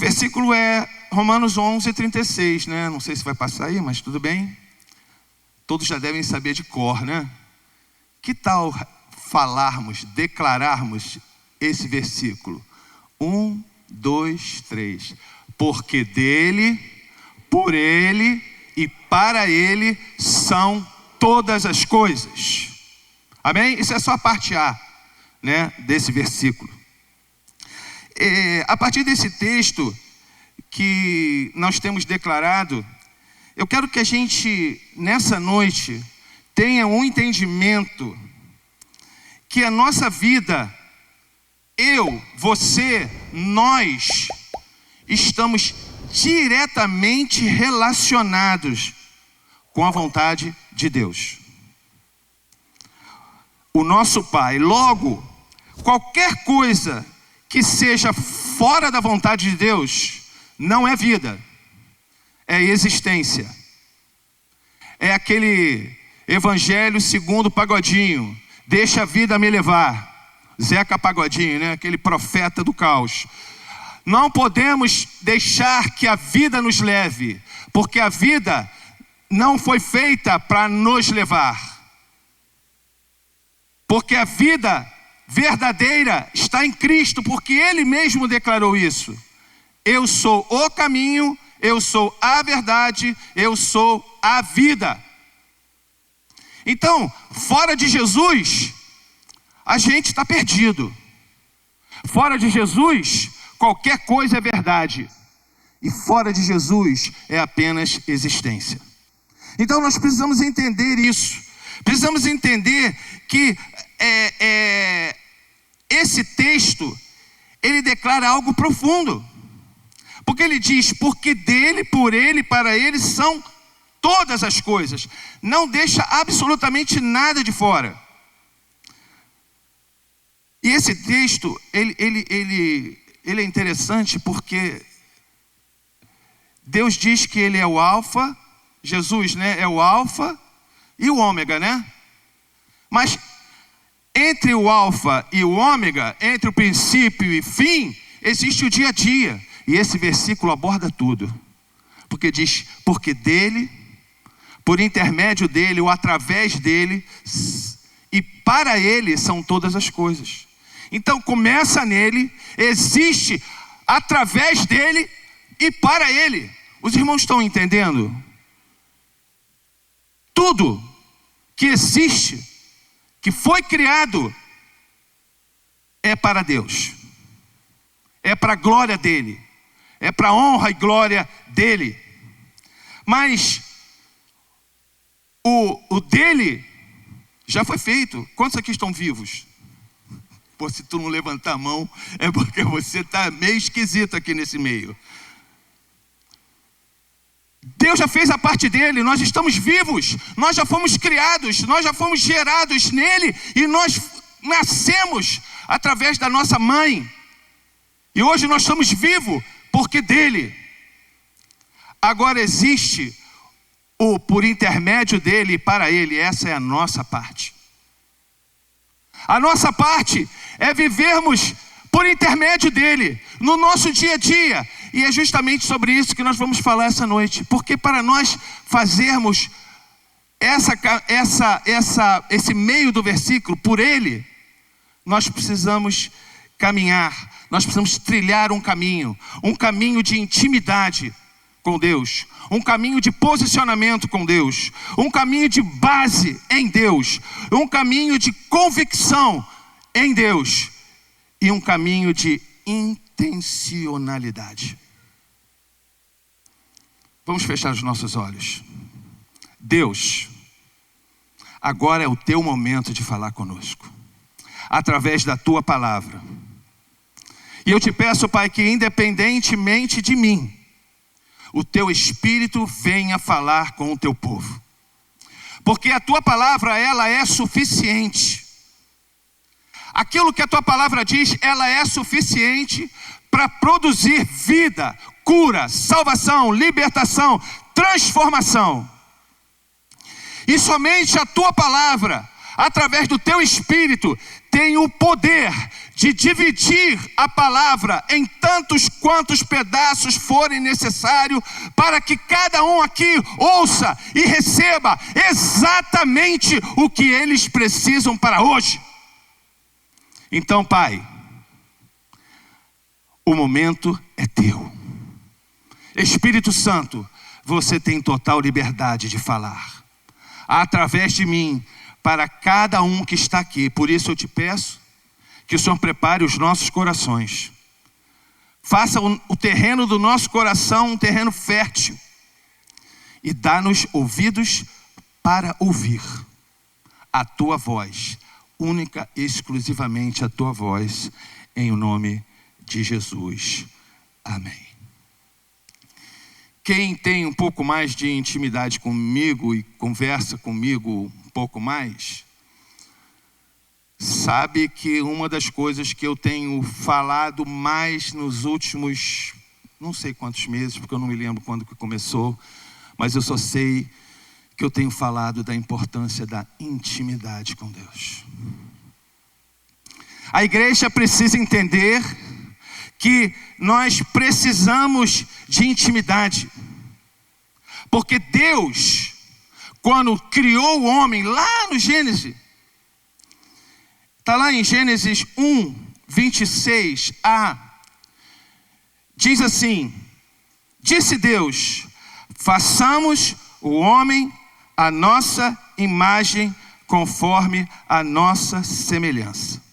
versículo é Romanos 11:36, né? Não sei se vai passar aí, mas tudo bem. Todos já devem saber de cor, né? Que tal falarmos, declararmos esse versículo? 1, 2, 3. Porque dele, por ele e para ele são todas as coisas. Amém? Isso é só a parte A, né, desse versículo. A partir desse texto que nós temos declarado, eu quero que a gente, nessa noite, tenha um entendimento que a nossa vida, eu, você, nós, estamos diretamente relacionados com a vontade de Deus. O nosso Pai. Logo, qualquer coisa que seja fora da vontade de Deus, não é vida, é existência. É aquele evangelho segundo Pagodinho, deixa a vida me levar. Zeca Pagodinho, né? Aquele profeta do caos. Não podemos deixar que a vida nos leve, porque a vida não foi feita para nos levar. Porque a vida verdadeira está em Cristo, porque Ele mesmo declarou isso. Eu sou o caminho, eu sou a verdade, eu sou a vida. Então, fora de Jesus, a gente está perdido. Fora de Jesus, qualquer coisa é verdade. E fora de Jesus é apenas existência. Então nós precisamos entender isso. Precisamos entender que esse texto, ele declara algo profundo. Porque ele diz, porque dele, por ele, para ele são todas as coisas. Não deixa absolutamente nada de fora. E esse texto, ele é interessante porque Deus diz que ele é o alfa, Jesus, né, é o alfa e o ômega, né? Mas entre o alfa e o ômega, entre o princípio e fim, existe o dia a dia. E esse versículo aborda tudo. Porque diz, porque dele, por intermédio dele ou através dele, e para ele são todas as coisas. Então começa nele, existe através dele e para ele. Os irmãos estão entendendo? Tudo que existe, que foi criado, é para Deus. É para a glória dele. É para a honra e glória dele. Mas o dele já foi feito. Quantos aqui estão vivos? Pô, se tu não levantar a mão, é porque você está meio esquisito aqui nesse meio. Deus já fez a parte dele, nós estamos vivos, nós já fomos criados, nós já fomos gerados nele e nós nascemos através da nossa mãe. E hoje nós estamos vivos porque dele. Agora existe o por intermédio dele e para ele, essa é a nossa parte. A nossa parte é vivermos por intermédio dele, no nosso dia a dia. E é justamente sobre isso que nós vamos falar essa noite. Porque para nós fazermos esse meio do versículo, por ele, nós precisamos caminhar. Nós precisamos trilhar um caminho de intimidade com Deus, um caminho de posicionamento com Deus, um caminho de base em Deus, um caminho de convicção em Deus e um caminho de intencionalidade. Vamos fechar os nossos olhos. Deus, agora é o teu momento de falar conosco, através da tua palavra. E eu te peço, Pai, que independentemente de mim, o teu Espírito venha falar com o teu povo. Porque a tua palavra, ela é suficiente. Aquilo que a tua palavra diz, ela é suficiente para produzir vida, cura, salvação, libertação, transformação. E somente a tua palavra, através do teu Espírito, tem o poder de dividir a palavra em tantos quantos pedaços forem necessários, para que cada um aqui ouça e receba exatamente o que eles precisam para hoje. Então, Pai, o momento é teu. Espírito Santo, você tem total liberdade de falar através de mim, para cada um que está aqui. Por isso eu te peço que o Senhor prepare os nossos corações. Faça o terreno do nosso coração um terreno fértil. E dá-nos ouvidos para ouvir a tua voz, única e exclusivamente a tua voz, em o nome de Jesus. Amém. Quem tem um pouco mais de intimidade comigo e conversa comigo um pouco mais, sabe que uma das coisas que eu tenho falado mais nos últimos, não sei quantos meses, porque eu não me lembro quando que começou, mas eu só sei que eu tenho falado da importância da intimidade com Deus. A igreja precisa entender que nós precisamos de intimidade. Porque Deus, quando criou o homem, lá no Gênesis, está lá em Gênesis 1, 26a, diz assim: disse Deus, façamos o homem à nossa imagem, conforme a nossa semelhança.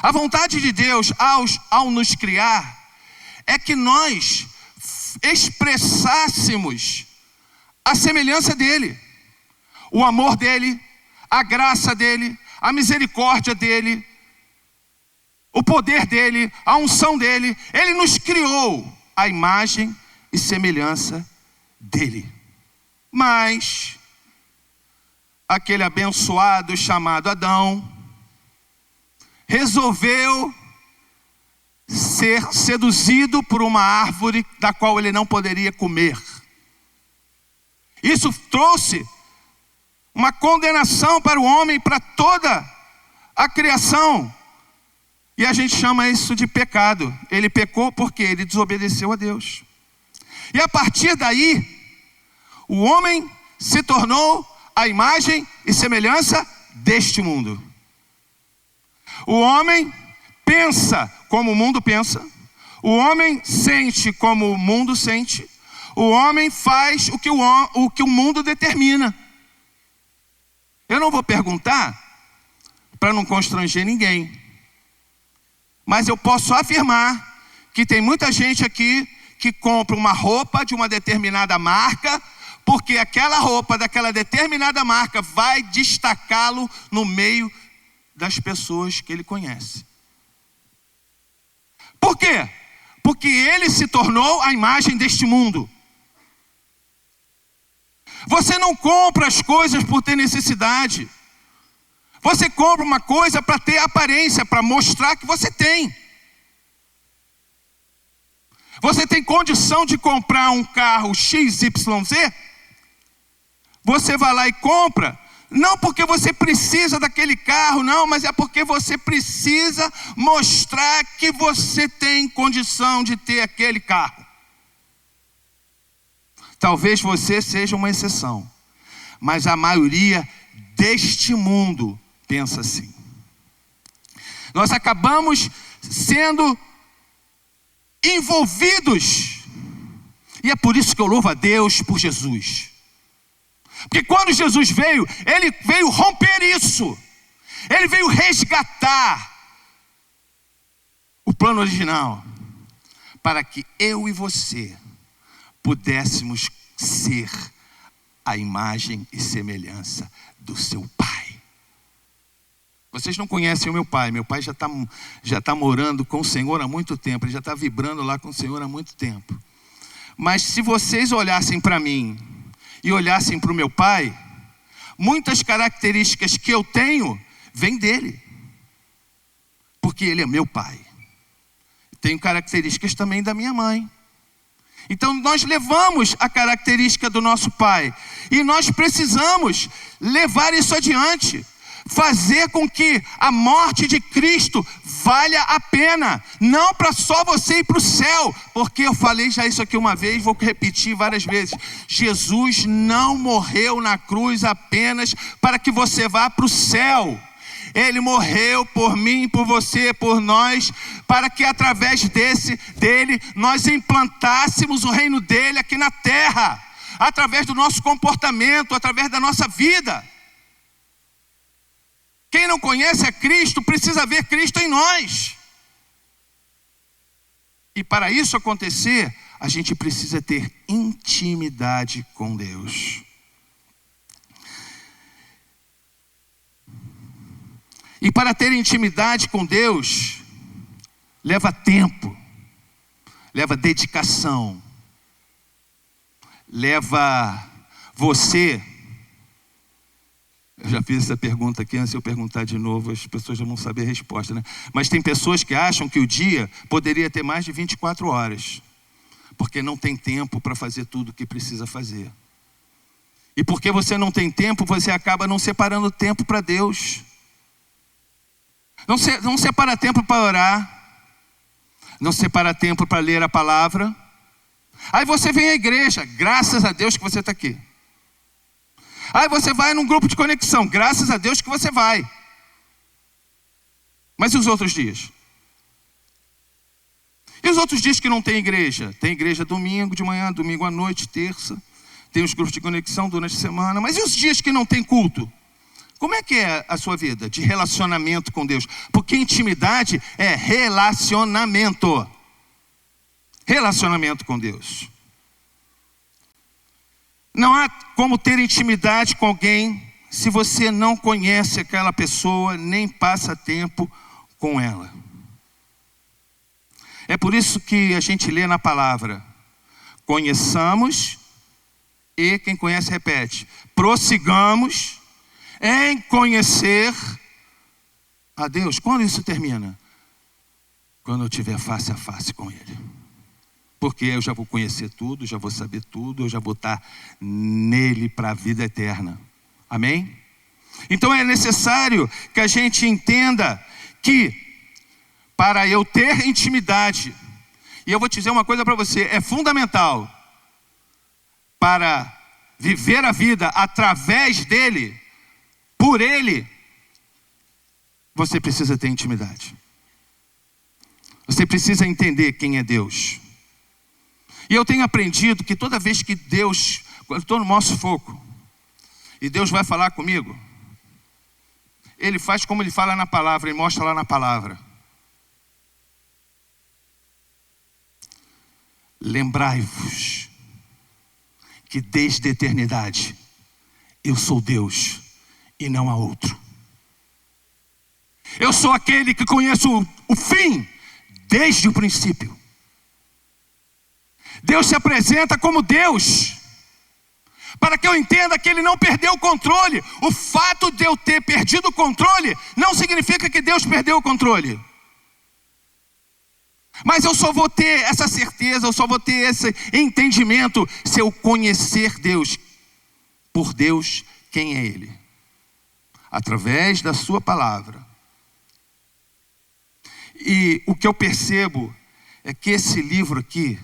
A vontade de Deus ao nos criar é que nós expressássemos a semelhança dele, o amor dele, a graça dele, a misericórdia dele, o poder dele, a unção dele. Ele nos criou à imagem e semelhança dele. Mas aquele abençoado chamado Adão resolveu ser seduzido por uma árvore da qual ele não poderia comer. Isso trouxe uma condenação para o homem, para toda a criação. E a gente chama isso de pecado. Ele pecou porque ele desobedeceu a Deus. E a partir daí, o homem se tornou a imagem e semelhança deste mundo. O homem pensa como o mundo pensa. O homem sente como o mundo sente. O homem faz o que o mundo determina. Eu não vou perguntar para não constranger ninguém. Mas eu posso afirmar que tem muita gente aqui que compra uma roupa de uma determinada marca, porque aquela roupa daquela determinada marca vai destacá-lo no meio das pessoas que ele conhece. Por quê? Porque ele se tornou a imagem deste mundo. Você não compra as coisas por ter necessidade. Você compra uma coisa para ter aparência, para mostrar que você tem. Você tem condição de comprar um carro XYZ? Você vai lá e compra, não porque você precisa daquele carro, não, mas é porque você precisa mostrar que você tem condição de ter aquele carro. Talvez você seja uma exceção, mas a maioria deste mundo pensa assim. Nós acabamos sendo envolvidos, e é por isso que eu louvo a Deus por Jesus. Porque quando Jesus veio, ele veio romper isso. Ele veio resgatar o plano original, para que eu e você pudéssemos ser a imagem e semelhança do seu Pai. Vocês não conhecem o meu pai. Meu pai já está morando com o Senhor há muito tempo. Ele já está vibrando lá com o Senhor há muito tempo. Mas se vocês olhassem para mim e olhassem para o meu pai, muitas características que eu tenho vêm dele. Porque ele é meu pai. Tenho características também da minha mãe. Então nós levamos a característica do nosso pai. E nós precisamos levar isso adiante. fazer com que a morte de Cristo valha a pena, não para só você ir para o céu, porque eu falei já isso aqui uma vez, vou repetir várias vezes. Jesus não morreu na cruz apenas para que você vá para o céu. Ele morreu por mim, por você, por nós, para que através dele nós implantássemos o reino dele aqui na terra, através do nosso comportamento, através da nossa vida. Quem não conhece a Cristo precisa ver Cristo em nós. E para isso acontecer, a gente precisa ter intimidade com Deus. E para ter intimidade com Deus, leva tempo, leva dedicação, leva você. Eu já fiz essa pergunta aqui, antes de eu perguntar de novo, as pessoas já vão saber a resposta, né? Mas tem pessoas que acham que o dia poderia ter mais de 24 horas, porque não tem tempo para fazer tudo o que precisa fazer. E porque você não tem tempo, você acaba não separando tempo para Deus. Não separa tempo para orar, não separa tempo para ler a palavra. Aí você vem à igreja, graças a Deus que você está aqui. Aí você vai num grupo de conexão, graças a Deus que você vai. Mas e os outros dias? E os outros dias que não tem igreja? Tem igreja domingo de manhã, domingo à noite, terça. Tem os grupos de conexão durante a semana. Mas e os dias que não tem culto? Como é que é a sua vida de relacionamento com Deus? Porque intimidade é relacionamento. Relacionamento com Deus. Não há como ter intimidade com alguém se você não conhece aquela pessoa, nem passa tempo com ela. É por isso que a gente lê na palavra: conheçamos e, quem conhece repete, prossigamos em conhecer a Deus. Quando isso termina? Quando eu estiver face a face com Ele. Porque eu já vou conhecer tudo, já vou saber tudo, eu já vou estar nele para a vida eterna. Amém? Então é necessário que a gente entenda que para eu ter intimidade, e eu vou te dizer uma coisa para você, é fundamental para viver a vida através dele, por ele, você precisa ter intimidade. Você precisa entender quem é Deus. E eu tenho aprendido que toda vez que Deus, quando eu estou no nosso foco, e Deus vai falar comigo, Ele faz como Ele fala na palavra, Ele mostra lá na palavra. Lembrai-vos que desde a eternidade eu sou Deus e não há outro. Eu sou aquele que conheço o fim desde o princípio. Deus se apresenta como Deus, para que eu entenda que Ele não perdeu o controle. O fato de eu ter perdido o controle não significa que Deus perdeu o controle. Mas eu só vou ter essa certeza, eu só vou ter esse entendimento se eu conhecer Deus, por Deus, quem é Ele, através da sua palavra. E o que eu percebo é que esse livro aqui,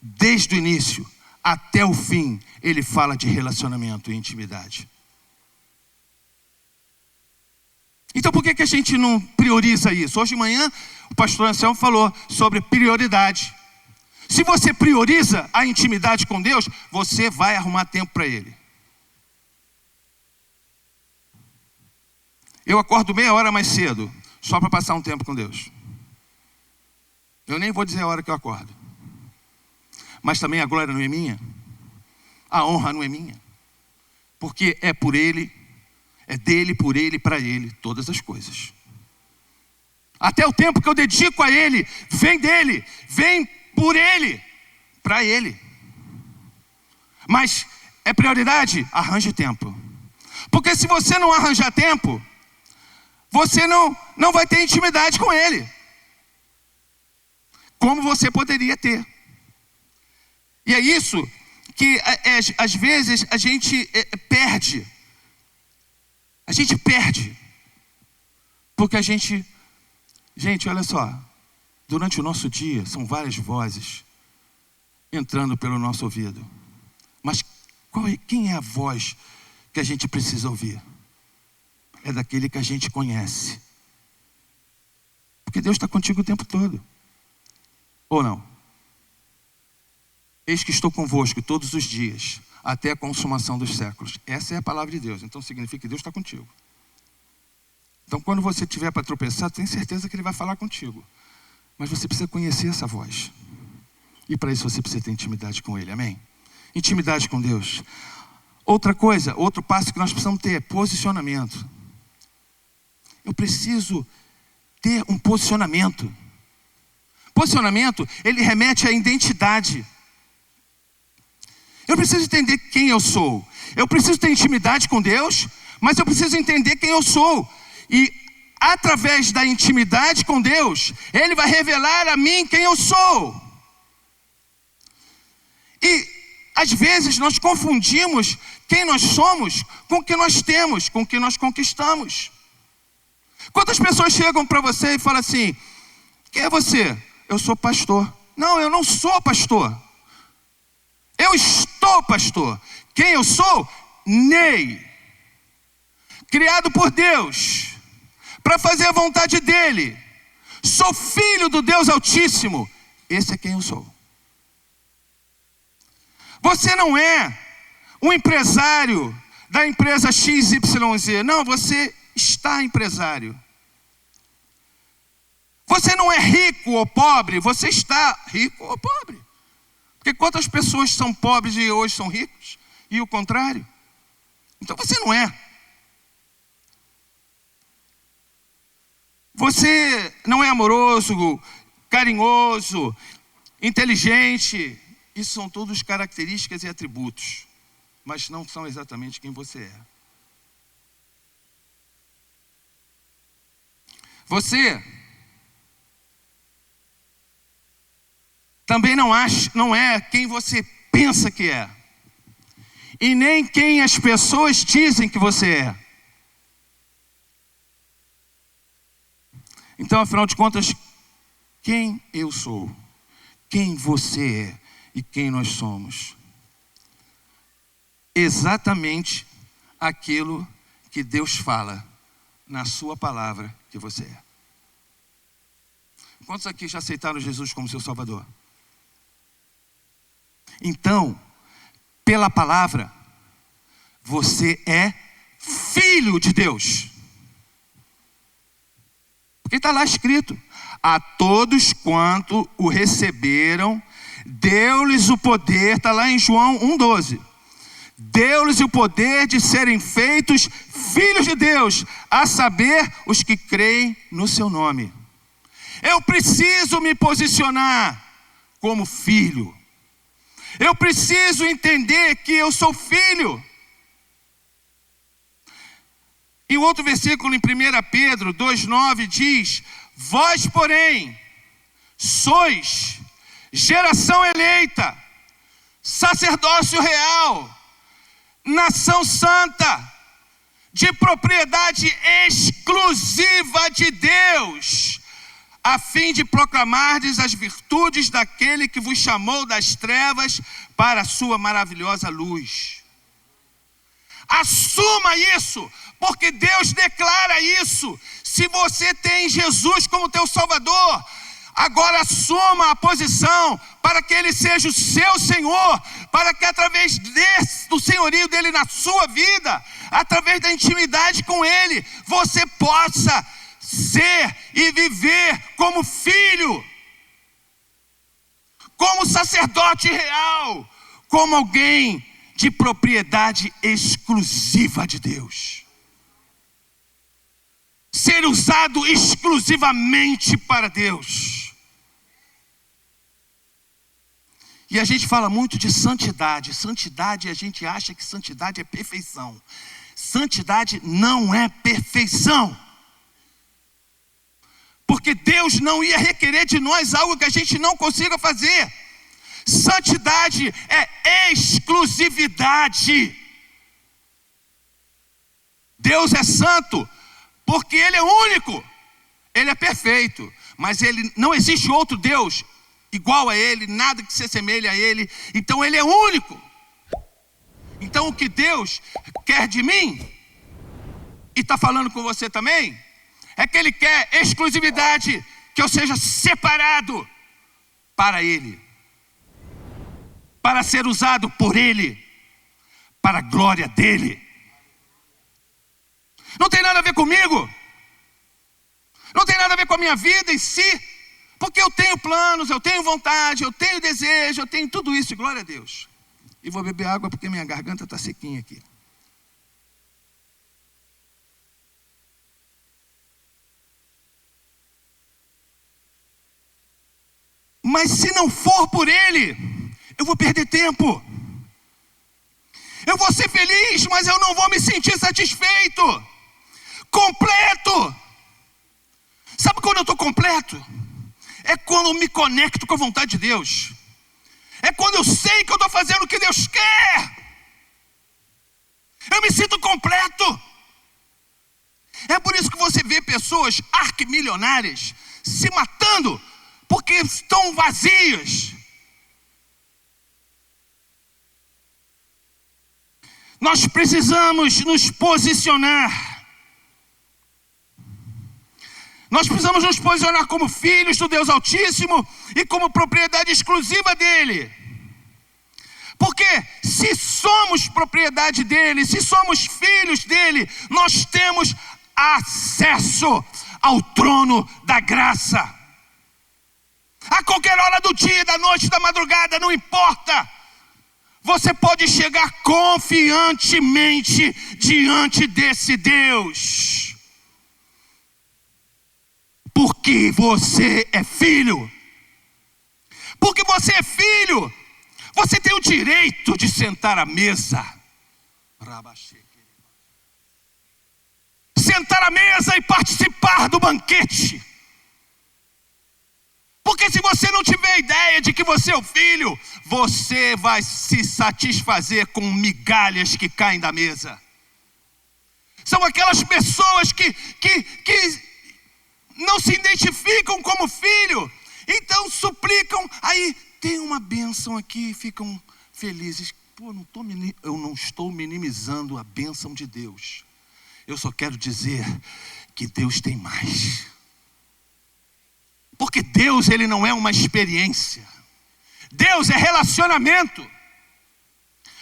desde o início até o fim, ele fala de relacionamento e intimidade. Então por que a gente não prioriza isso? Hoje de manhã o pastor Anselmo falou sobre prioridade. Se você prioriza a intimidade com Deus, você vai arrumar tempo para Ele. Eu acordo meia hora mais cedo, só para passar um tempo com Deus. Eu nem vou dizer a hora que eu acordo. Mas também a glória não é minha, a honra não é minha, porque é por Ele, é dele, por Ele, para Ele, todas as coisas. Até o tempo que eu dedico a Ele, vem dele, vem por Ele, para Ele. Mas é prioridade? Arranje tempo. Porque se você não arranjar tempo, você não vai ter intimidade com Ele, como você poderia ter. E é isso que às vezes a gente perde A gente perde. Porque a gente, olha só, durante o nosso dia são várias vozes entrando pelo nosso ouvido. Mas quem é a voz que a gente precisa ouvir? É daquele que a gente conhece. Porque Deus está contigo o tempo todo. Ou não? Eis que estou convosco todos os dias, até a consumação dos séculos. Essa é a palavra de Deus. Então significa que Deus está contigo. Então quando você tiver para tropeçar, tem certeza que Ele vai falar contigo. Mas você precisa conhecer essa voz. E para isso você precisa ter intimidade com Ele. Amém? Intimidade com Deus. Outra coisa, outro passo que nós precisamos ter é posicionamento. Eu preciso ter um posicionamento. Posicionamento, ele remete à identidade. Eu preciso entender quem eu sou. Eu preciso ter intimidade com Deus, mas eu preciso entender quem eu sou. E através da intimidade com Deus, Ele vai revelar a mim quem eu sou. E às vezes nós confundimos quem nós somos com o que nós temos, com o que nós conquistamos. Quantas pessoas chegam para você e falam assim: quem é você? Eu sou pastor. Não, eu não sou pastor. Eu estou pastor. Quem eu sou? Ney. Criado por Deus, para fazer a vontade dEle. Sou filho do Deus Altíssimo. Esse é quem eu sou. Você não é um empresário da empresa XYZ. Não, você está empresário. Você não é rico ou pobre, você está rico ou pobre. Porque quantas pessoas são pobres e hoje são ricos? E o contrário. Então você não é. Você não é amoroso, carinhoso, inteligente. Isso são todas características e atributos. Mas não são exatamente quem você é. Você também não é quem você pensa que é. E nem quem as pessoas dizem que você é. Então, afinal de contas, quem eu sou, quem você é e quem nós somos? Exatamente aquilo que Deus fala na sua palavra que você é. Quantos aqui já aceitaram Jesus como seu Salvador? Então, pela palavra, você é filho de Deus. Porque está lá escrito: a todos quanto o receberam, deu-lhes o poder, está lá em João 1,12. Deu-lhes o poder de serem feitos filhos de Deus, a saber, os que creem no seu nome. Eu preciso me posicionar como filho. Eu preciso entender que eu sou filho. Em outro versículo, em 1 Pedro 2,9 diz: vós, porém, sois geração eleita, sacerdócio real, nação santa, de propriedade exclusiva de Deus, a fim de proclamardes as virtudes daquele que vos chamou das trevas para a sua maravilhosa luz. Assuma isso, porque Deus declara isso. Se você tem Jesus como teu Salvador, agora assuma a posição para que Ele seja o seu Senhor, para que através do senhorio dEle na sua vida, através da intimidade com Ele, você possa ser e viver como filho, como sacerdote real, como alguém de propriedade exclusiva de Deus. Ser usado exclusivamente para Deus. E a gente fala muito de santidade. Santidade, a gente acha que santidade é perfeição. Santidade não é perfeição. Porque Deus não ia requerer de nós algo que a gente não consiga fazer. Santidade é exclusividade. Deus é santo porque Ele é único. Ele é perfeito. Mas não existe outro Deus igual a Ele, nada que se assemelhe a Ele. Então Ele é único. Então o que Deus quer de mim, e está falando com você também, é que Ele quer exclusividade, que eu seja separado para Ele, para ser usado por Ele, para a glória dEle. Não tem nada a ver comigo, não tem nada a ver com a minha vida em si, porque eu tenho planos, eu tenho vontade, eu tenho desejo, eu tenho tudo isso, e glória a Deus. E vou beber água porque minha garganta está sequinha aqui. Mas se não for por Ele, eu vou perder tempo. Eu vou ser feliz, mas eu não vou me sentir satisfeito, completo. Sabe quando eu estou completo? É quando eu me conecto com a vontade de Deus. É quando eu sei que eu estou fazendo o que Deus quer. Eu me sinto completo. É por isso que você vê pessoas arquimilionárias se matando, porque estão vazias. Nós precisamos nos posicionar. Nós precisamos nos posicionar como filhos do Deus Altíssimo e como propriedade exclusiva dEle. Porque se somos propriedade dEle, se somos filhos dEle, nós temos acesso ao trono da graça. A qualquer hora do dia, da noite, da madrugada, não importa. Você pode chegar confiantemente diante desse Deus. Porque você é filho. Porque você é filho, você tem o direito de sentar à mesa. Sentar à mesa e participar do banquete. Porque se você não tiver a ideia de que você é o filho, você vai se satisfazer com migalhas que caem da mesa. São aquelas pessoas que não se identificam como filho, então suplicam, aí tem uma bênção aqui e ficam felizes. Pô, eu não estou minimizando a bênção de Deus. Eu só quero dizer que Deus tem mais. Porque Deus, Ele não é uma experiência. Deus é relacionamento.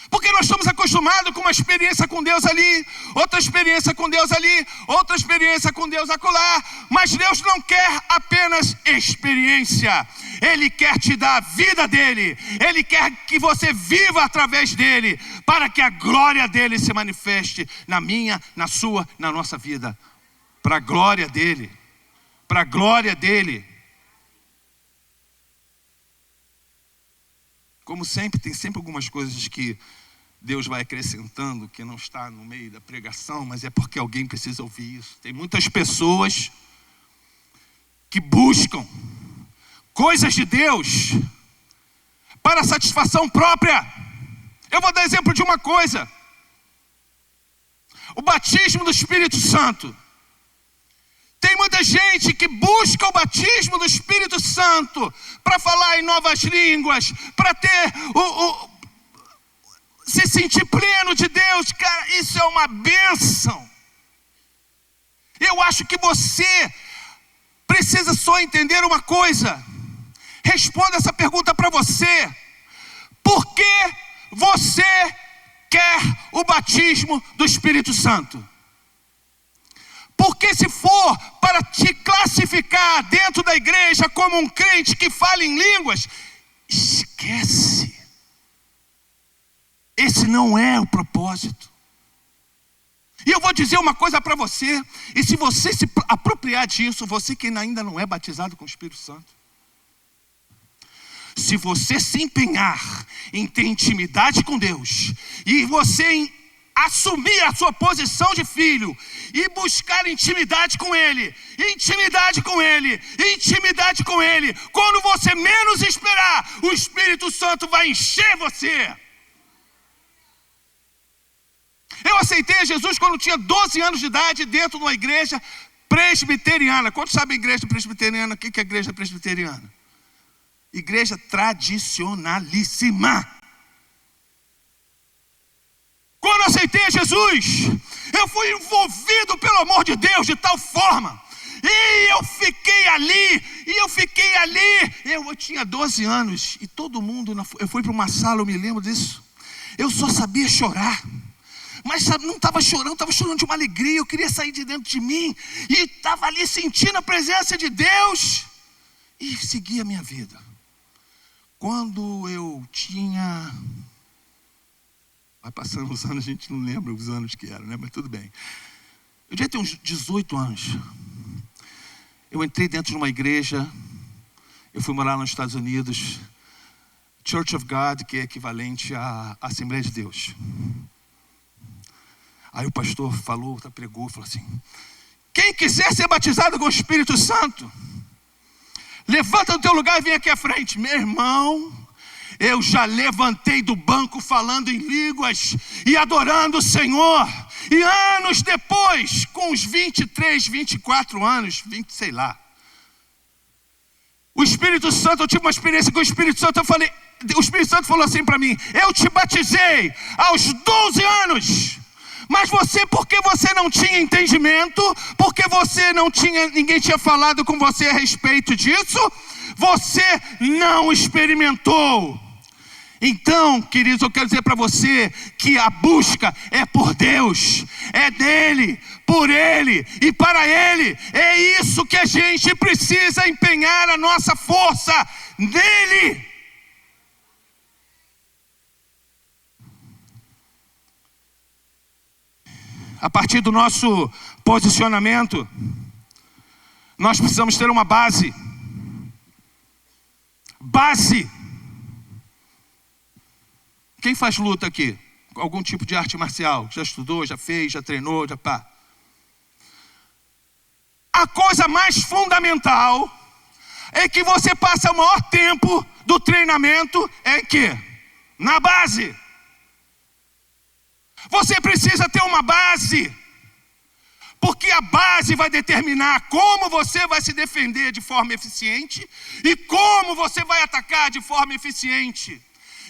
Porque nós estamos acostumados com uma experiência com Deus ali, outra experiência com Deus ali, outra experiência com Deus acolá. Mas Deus não quer apenas experiência. Ele quer te dar a vida dEle. Ele quer que você viva através dEle, para que a glória dEle se manifeste na minha, na sua, na nossa vida. Para a glória dEle. Para a glória dEle. Como sempre, tem sempre algumas coisas que Deus vai acrescentando, que não está no meio da pregação, mas é porque alguém precisa ouvir isso. Tem muitas pessoas que buscam coisas de Deus para satisfação própria. Eu vou dar exemplo de uma coisa: o batismo do Espírito Santo. Tem muita gente que busca o batismo do Espírito Santo para falar em novas línguas, para ter se sentir pleno de Deus. Cara, isso é uma bênção. Eu acho que você precisa só entender uma coisa. Responda essa pergunta para você. Por que você quer o batismo do Espírito Santo? Porque se for para te classificar dentro da igreja como um crente que fala em línguas, esquece. Esse não é o propósito. E eu vou dizer uma coisa para você, e se você se apropriar disso, você que ainda não é batizado com o Espírito Santo, se você se empenhar em ter intimidade com Deus, e você assumir a sua posição de filho e buscar intimidade com Ele, intimidade com Ele, intimidade com Ele, quando você menos esperar, o Espírito Santo vai encher você. Eu aceitei a Jesus quando tinha 12 anos de idade, dentro de uma igreja presbiteriana. Quantos sabem igreja presbiteriana? O que é igreja presbiteriana? Igreja tradicionalíssima. Quando eu aceitei a Jesus, eu fui envolvido pelo amor de Deus de tal forma. E eu fiquei ali. Eu tinha 12 anos e todo mundo, eu fui para uma sala, eu me lembro disso. Eu só sabia chorar. Mas não estava chorando, estava chorando de uma alegria. Eu queria sair de dentro de mim. E estava ali sentindo a presença de Deus. E segui a minha vida. Quando eu tinha... Vai passando os anos, a gente não lembra os anos que eram, né? Mas tudo bem. Eu devia ter uns 18 anos. Eu entrei dentro de uma igreja. Eu fui morar nos Estados Unidos. Church of God, que é equivalente à Assembleia de Deus. Aí o pastor pregou, falou assim: quem quiser ser batizado com o Espírito Santo, levanta do teu lugar e vem aqui à frente. Meu irmão, eu já levantei do banco falando em línguas e adorando o Senhor. E anos depois, com uns 23, 24 anos, 20, sei lá, o Espírito Santo, eu tive uma experiência com o Espírito Santo. O Espírito Santo falou assim para mim: eu te batizei aos 12 anos. Mas porque você não tinha entendimento, porque ninguém tinha falado com você a respeito disso, você não experimentou. Então, queridos, eu quero dizer para você que a busca é por Deus, é dele, por ele e para ele. É isso que a gente precisa empenhar a nossa força nele. A partir do nosso posicionamento, nós precisamos ter uma base. Base. Quem faz luta aqui? Algum tipo de arte marcial? Já estudou, já fez, já treinou, já pá. A coisa mais fundamental é que você passa o maior tempo do treinamento em quê? Na base. Você precisa ter uma base, porque a base vai determinar como você vai se defender de forma eficiente e como você vai atacar de forma eficiente.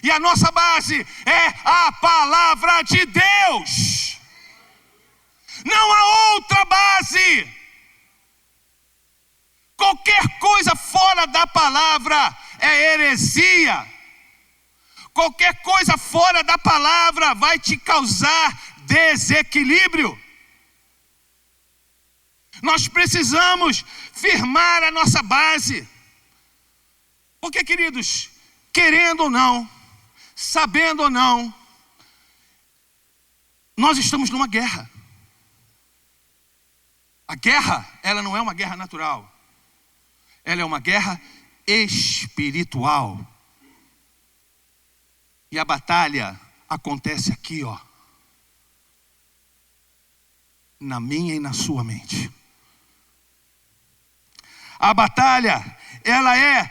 E a nossa base é a palavra de Deus. Não há outra base. Qualquer coisa fora da palavra é heresia. Qualquer coisa fora da palavra vai te causar desequilíbrio. Nós precisamos firmar a nossa base. Porque, queridos, querendo ou não, sabendo ou não, nós estamos numa guerra. A guerra, ela não é uma guerra natural. Ela é uma guerra espiritual. E a batalha acontece aqui, ó. Na minha e na sua mente. A batalha, ela é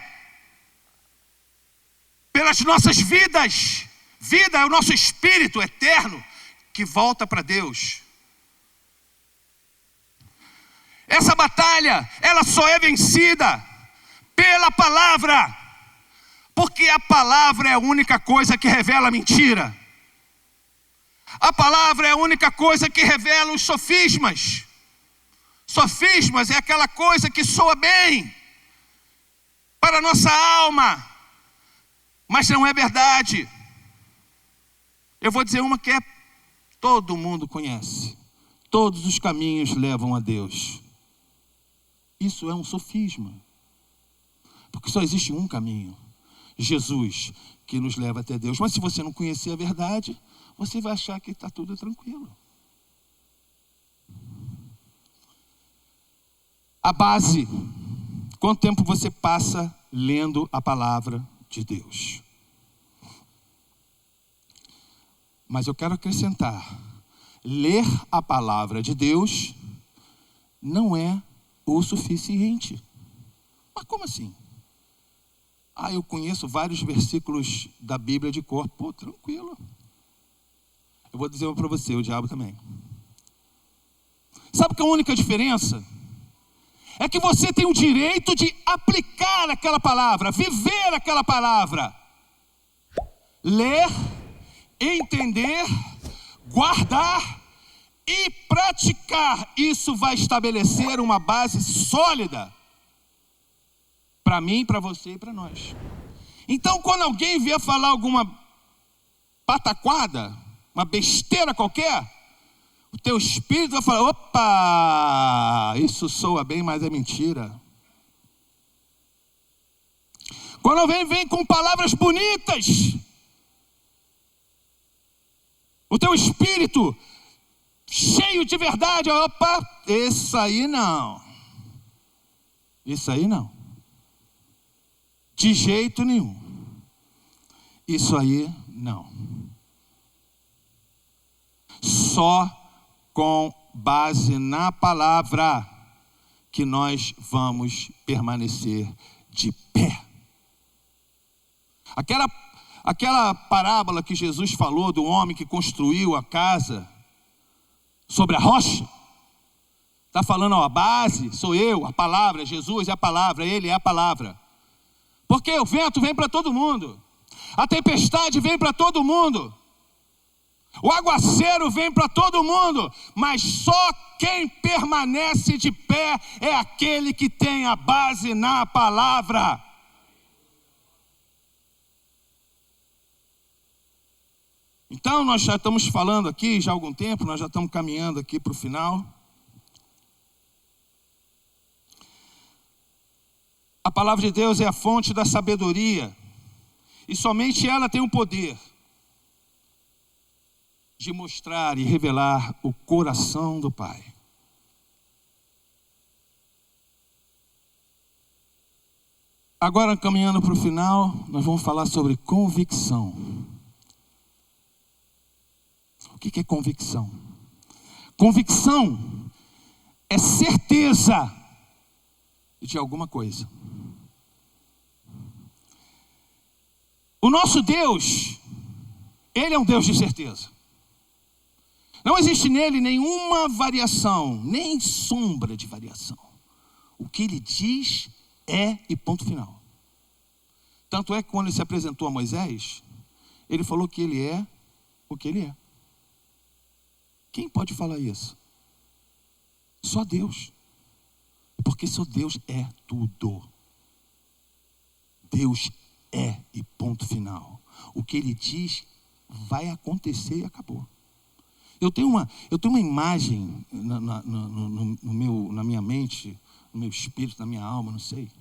pelas nossas vidas. Vida é o nosso espírito eterno que volta para Deus. Essa batalha, ela só é vencida pela palavra. Porque a palavra é a única coisa que revela a mentira. A palavra é a única coisa que revela os sofismas. Sofismas é aquela coisa que soa bem para a nossa alma, mas não é verdade. Eu vou dizer uma que todo mundo conhece. Todos os caminhos levam a Deus. Isso é um sofisma. Porque só existe um caminho. Jesus, que nos leva até Deus. Mas se você não conhecer a verdade, você vai achar que está tudo tranquilo. A base. Quanto tempo você passa lendo a palavra de Deus? Mas eu quero acrescentar. Ler a palavra de Deus não é o suficiente. Mas como assim? Eu conheço vários versículos da Bíblia de cor. Pô, tranquilo. Eu vou dizer uma para você, o diabo também. Sabe qual é a única diferença? É que você tem o direito de aplicar aquela palavra, viver aquela palavra. Ler, entender, guardar e praticar. Isso vai estabelecer uma base sólida para mim, para você e para nós. Então, quando alguém vier falar alguma pataquada, uma besteira qualquer, o teu espírito vai falar: opa, isso soa bem, mas é mentira. Quando alguém vem com palavras bonitas, o teu espírito cheio de verdade, opa, isso aí não. Isso aí não. De jeito nenhum. Isso aí não. Só com base na palavra que nós vamos permanecer de pé. Aquela parábola que Jesus falou do homem que construiu a casa sobre a rocha, está falando, ó, a base sou eu, a palavra, Jesus é a palavra, ele é a palavra. Porque o vento vem para todo mundo, a tempestade vem para todo mundo, o aguaceiro vem para todo mundo, mas só quem permanece de pé é aquele que tem a base na palavra. Então nós já estamos falando aqui já há algum tempo, nós já estamos caminhando aqui para o final. A palavra de Deus é a fonte da sabedoria, e somente ela tem o poder de mostrar e revelar o coração do Pai. Agora, caminhando para o final, nós vamos falar sobre convicção. O que é convicção? Convicção é certeza de alguma coisa. O nosso Deus, Ele é um Deus de certeza. Não existe nele nenhuma variação, nem sombra de variação. O que Ele diz é e ponto final. Tanto é que quando Ele se apresentou a Moisés, Ele falou que Ele é o que Ele é. Quem pode falar isso? Só Deus. Porque só Deus é tudo. Deus é e ponto final. O que Ele diz vai acontecer e acabou. Eu tenho uma imagem na minha mente, no meu espírito, na minha alma, não sei.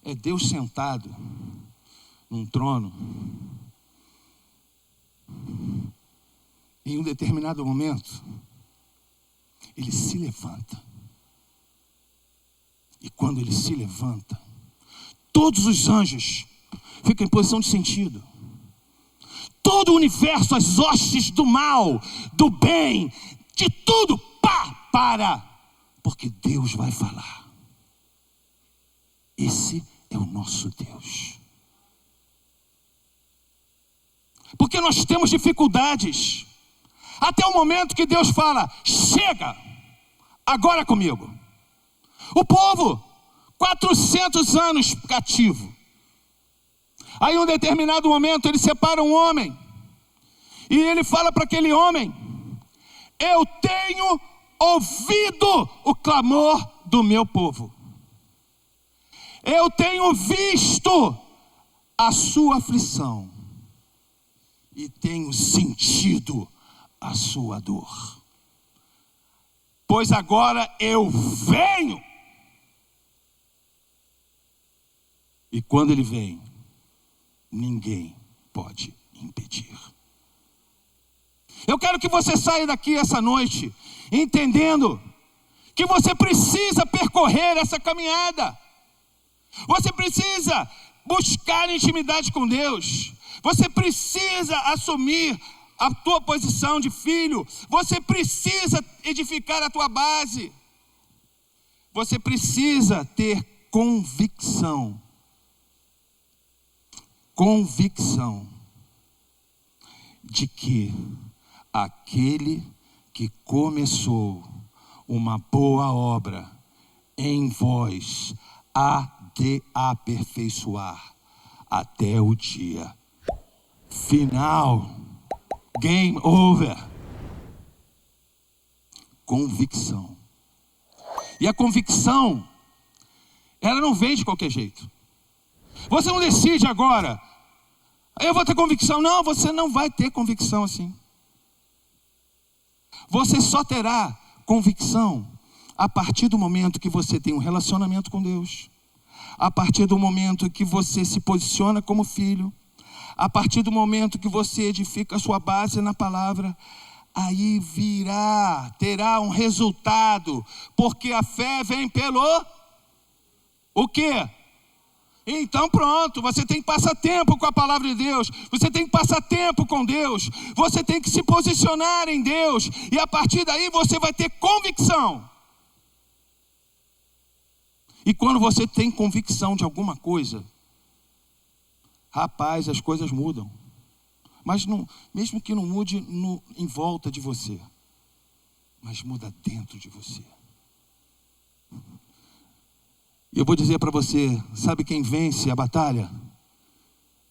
É Deus sentado num trono. Em um determinado momento, Ele se levanta. E quando Ele se levanta, todos os anjos ficam em posição de sentido. Todo o universo, as hostes do mal, do bem, de tudo, para. Porque Deus vai falar. Esse é o nosso Deus. Porque nós temos dificuldades. Até o momento que Deus fala, chega, agora comigo. O povo, 400 anos cativo. Aí em um determinado momento ele separa um homem. E ele fala para aquele homem, eu tenho ouvido o clamor do meu povo. Eu tenho visto a sua aflição. E tenho sentido a sua dor. Pois agora eu venho. E quando Ele vem, ninguém pode impedir. Eu quero que você saia daqui essa noite entendendo que você precisa percorrer essa caminhada. Você precisa buscar intimidade com Deus. Você precisa assumir a tua posição de filho. Você precisa edificar a tua base. Você precisa ter convicção. Convicção de que aquele que começou uma boa obra em vós há de aperfeiçoar até o dia final. Game over. Convicção. E a convicção, ela não vem de qualquer jeito. Você não decide agora, eu vou ter convicção. Não, você não vai ter convicção assim. Você só terá convicção a partir do momento que você tem um relacionamento com Deus, a partir do momento que você se posiciona como filho, a partir do momento que você edifica a sua base na palavra. Aí terá um resultado, porque a fé vem pelo o quê? Então pronto, você tem que passar tempo com a palavra de Deus, você tem que passar tempo com Deus, você tem que se posicionar em Deus, e a partir daí você vai ter convicção. E quando você tem convicção de alguma coisa, rapaz, as coisas mudam. Mas não, mesmo que não mude em volta de você, mas muda dentro de você. E eu vou dizer para você, sabe quem vence a batalha?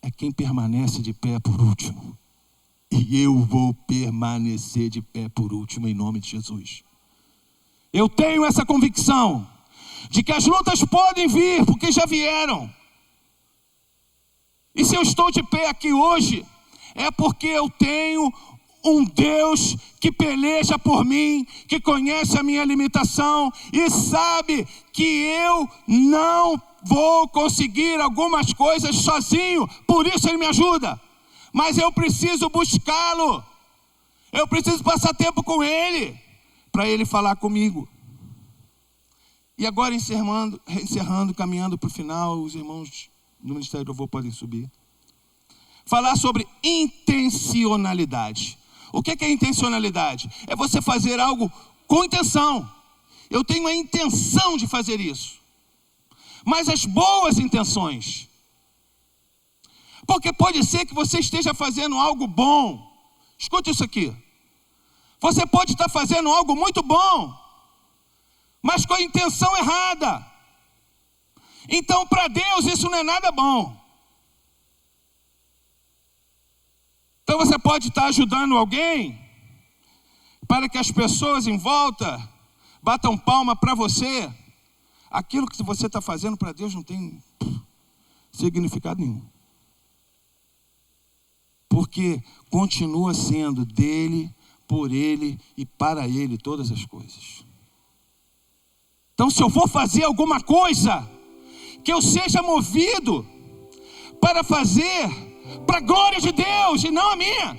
É quem permanece de pé por último. E eu vou permanecer de pé por último em nome de Jesus. Eu tenho essa convicção de que as lutas podem vir, porque já vieram. E se eu estou de pé aqui hoje, é porque eu tenho um Deus que peleja por mim, que conhece a minha limitação e sabe que eu não vou conseguir algumas coisas sozinho, por isso Ele me ajuda. Mas eu preciso buscá-lo, eu preciso passar tempo com Ele, para Ele falar comigo. E agora encerrando, caminhando para o final, os irmãos do Ministério do Louvor podem subir. Falar sobre intencionalidade. O que é intencionalidade? É você fazer algo com intenção. Eu tenho a intenção de fazer isso. Mas as boas intenções. Porque pode ser que você esteja fazendo algo bom. Escute isso aqui. Você pode estar fazendo algo muito bom, mas com a intenção errada. Então, para Deus, isso não é nada bom. Então você pode estar ajudando alguém para que as pessoas em volta batam palma para você. Aquilo que você está fazendo para Deus não tem significado nenhum. Porque continua sendo dele, por ele e para ele todas as coisas. Então se eu for fazer alguma coisa, que eu seja movido para fazer para a glória de Deus e não a minha.